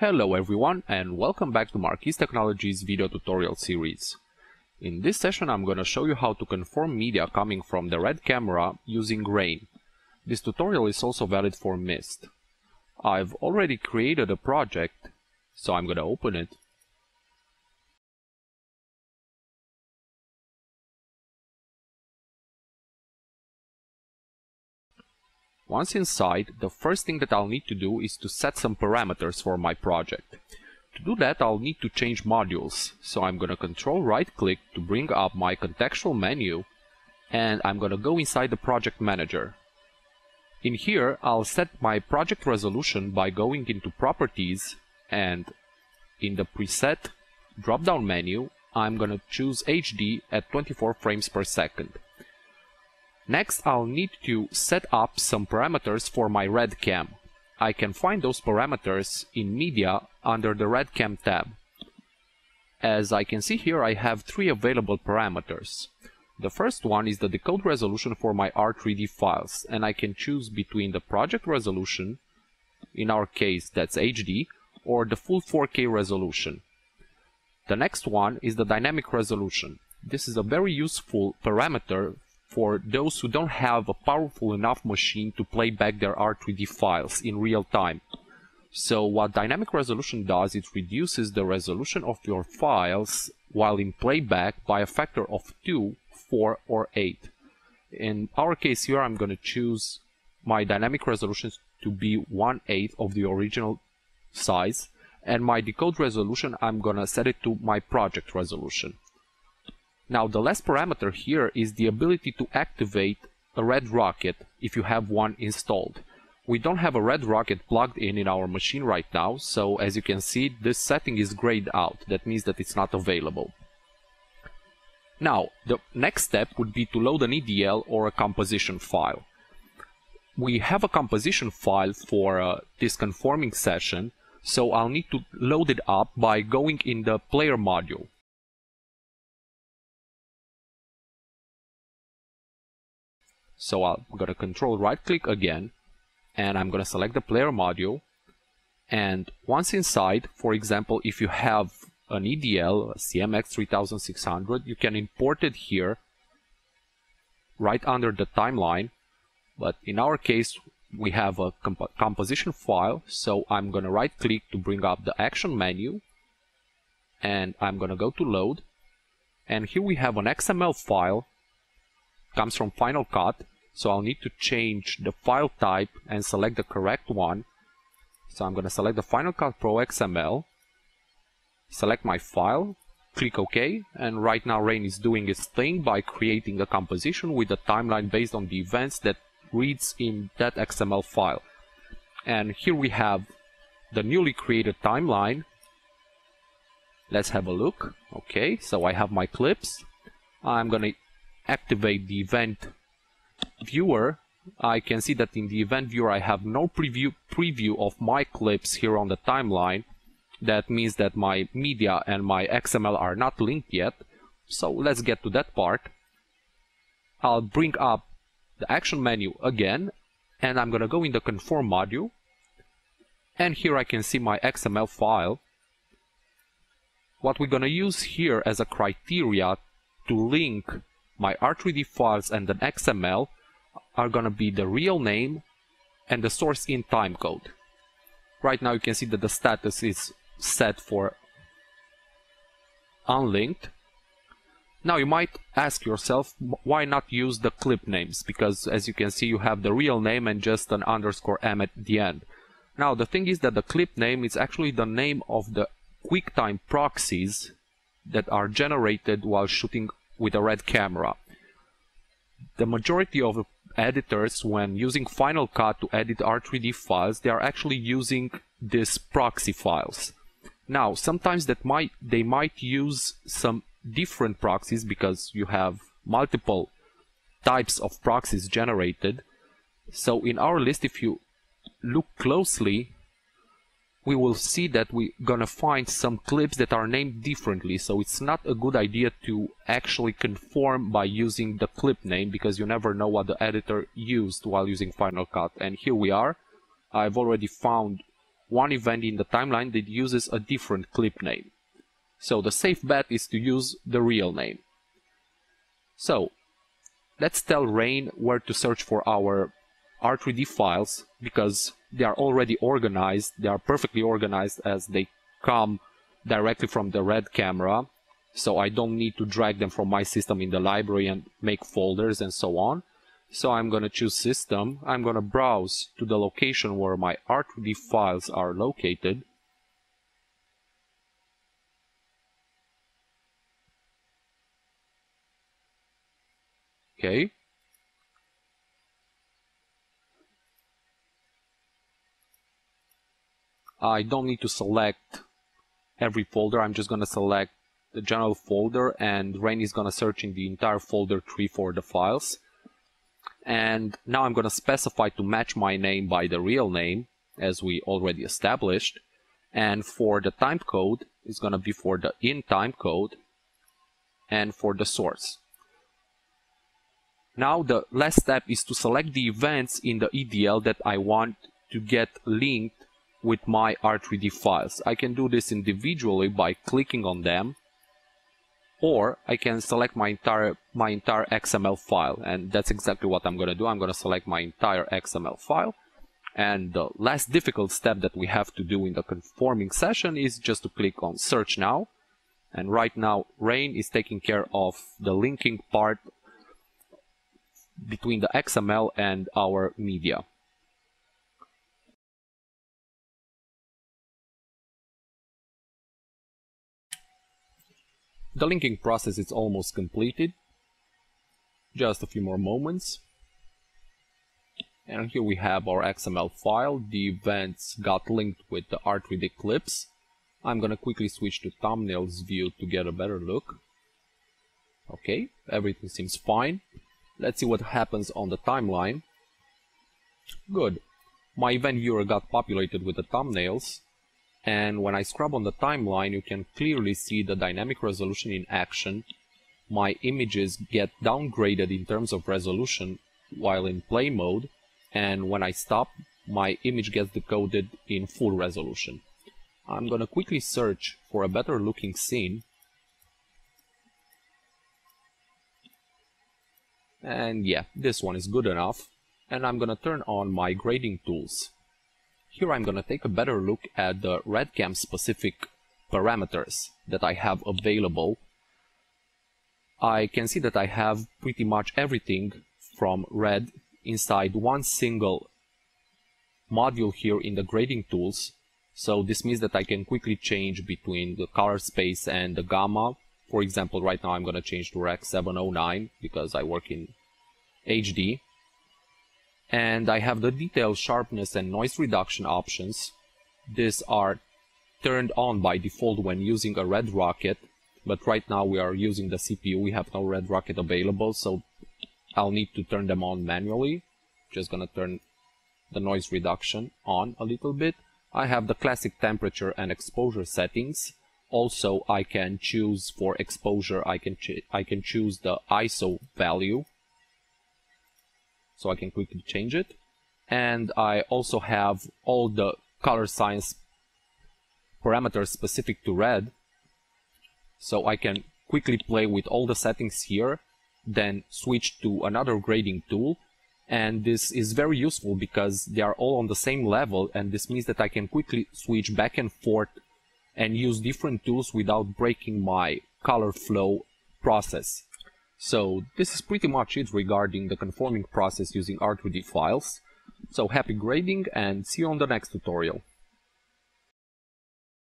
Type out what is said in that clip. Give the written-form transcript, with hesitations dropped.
Hello everyone and welcome back to Marquise Technology's video tutorial series. In this session I'm going to show you how to conform media coming from the red camera using rain. This tutorial is also valid for mist. I've already created a project, so I'm going to open it. Once inside, the first thing that I'll need to do is to set some parameters for my project. To do that, I'll need to change modules, so I'm going to control right click to bring up my contextual menu, and I'm going to go inside the project manager. In here, I'll set my project resolution by going into properties, and in the preset drop-down menu, I'm going to choose HD at 24 frames per second. Next, I'll need to set up some parameters for my red cam. I can find those parameters in Media under the red cam tab. As I can see here, I have three available parameters. The first one is the decode resolution for my R3D files, and I can choose between the project resolution, in our case that's HD, or the full 4K resolution. The next one is the dynamic resolution. This is a very useful parameter for those who don't have a powerful enough machine to play back their R3D files in real time. So what dynamic resolution does, it reduces the resolution of your files while in playback by a factor of 2, 4 or 8. In our case here, I'm going to choose my dynamic resolution to be 1/8 of the original size, and my decode resolution I'm going to set it to my project resolution. Now the last parameter here is the ability to activate a red rocket if you have one installed. We don't have a red rocket plugged in our machine right now, so as you can see, this setting is grayed out. That means that it's not available. Now the next step would be to load an EDL or a composition file. We have a composition file for this conforming session, so I'll need to load it up by going in the player module. So I'm going to control right click again, and I'm going to select the player module, and once inside, for example, if you have an EDL, a CMX 3600, you can import it here right under the timeline, but in our case we have a composition file, so I'm going to right click to bring up the action menu, and I'm going to go to load, and here we have an XML file, comes from Final Cut. So I'll need to change the file type and select the correct one. So I'm going to select the Final Cut Pro XML, select my file, click OK, and right now Rain is doing its thing by creating a composition with a timeline based on the events that reads in that XML file. And here we have the newly created timeline. Let's have a look. Okay, so I have my clips. I'm going to activate the event viewer. I can see that in the event viewer I have no preview of my clips here on the timeline. That means that my media and my XML are not linked yet. So let's get to that part. I'll bring up the action menu again, and I'm gonna go in the Conform module, and here I can see my XML file. What we're gonna use here as a criteria to link my R3D files and an XML are going to be the real name and the source in timecode. Right now you can see that the status is set for unlinked. Now you might ask yourself, why not use the clip names? Because as you can see, you have the real name and just an _m at the end. Now the thing is that the clip name is actually the name of the QuickTime proxies that are generated while shooting with a red camera. The majority of the editors, when using Final Cut to edit R3D files, they are actually using these proxy files. Now sometimes they might use some different proxies because you have multiple types of proxies generated. So in our list, if you look closely, we will see that we're gonna find some clips that are named differently, so it's not a good idea to actually conform by using the clip name, because you never know what the editor used while using Final Cut. And here we are. I've already found one event in the timeline that uses a different clip name. So the safe bet is to use the real name. So let's tell Rain where to search for our R3D files, because they are already organized. They are perfectly organized as they come directly from the Red camera. So I don't need to drag them from my system in the library and make folders and so on. So I'm going to choose System. I'm going to browse to the location where my R3D files are located. Okay. I don't need to select every folder. I'm just going to select the general folder, and Rain is going to search in the entire folder tree for the files. And now I'm going to specify to match my name by the real name, as we already established. And for the time code, it's going to be for the in time code and for the source. Now the last step is to select the events in the EDL that I want to get linked with my R3D files. I can do this individually by clicking on them, or I can select my entire XML file, and that's exactly what I'm going to do. I'm going to select my entire XML file, and the last difficult step that we have to do in the conforming session is just to click on Search Now, and right now Rain is taking care of the linking part between the XML and our media. The linking process is almost completed. Just a few more moments. And here we have our XML file. The events got linked with the R3D clips. I'm gonna quickly switch to thumbnails view to get a better look. Okay, everything seems fine. Let's see what happens on the timeline. Good. My event viewer got populated with the thumbnails. And when I scrub on the timeline, you can clearly see the dynamic resolution in action. My images get downgraded in terms of resolution while in play mode, and when I stop, my image gets decoded in full resolution. I'm gonna quickly search for a better looking scene. And yeah, this one is good enough. And I'm gonna turn on my grading tools. Here I'm going to take a better look at the RedCam specific parameters that I have available. I can see that I have pretty much everything from Red inside one single module here in the grading tools. So this means that I can quickly change between the color space and the gamma. For example, right now I'm going to change to Rec 709 because I work in HD. And I have the detail, sharpness and noise reduction options. These are turned on by default when using a Red Rocket, but right now we are using the CPU. We have no Red Rocket available, so I'll need to turn them on manually. Just gonna turn the noise reduction on a little bit. I have the classic temperature and exposure settings. Also, I can choose for exposure, I can choose the ISO value. So I can quickly change it. And I also have all the color science parameters specific to Red. So I can quickly play with all the settings here, then switch to another grading tool. And this is very useful because they are all on the same level, and this means that I can quickly switch back and forth and use different tools without breaking my color flow process. So this is pretty much it regarding the conforming process using R3D files. So happy grading and see you on the next tutorial.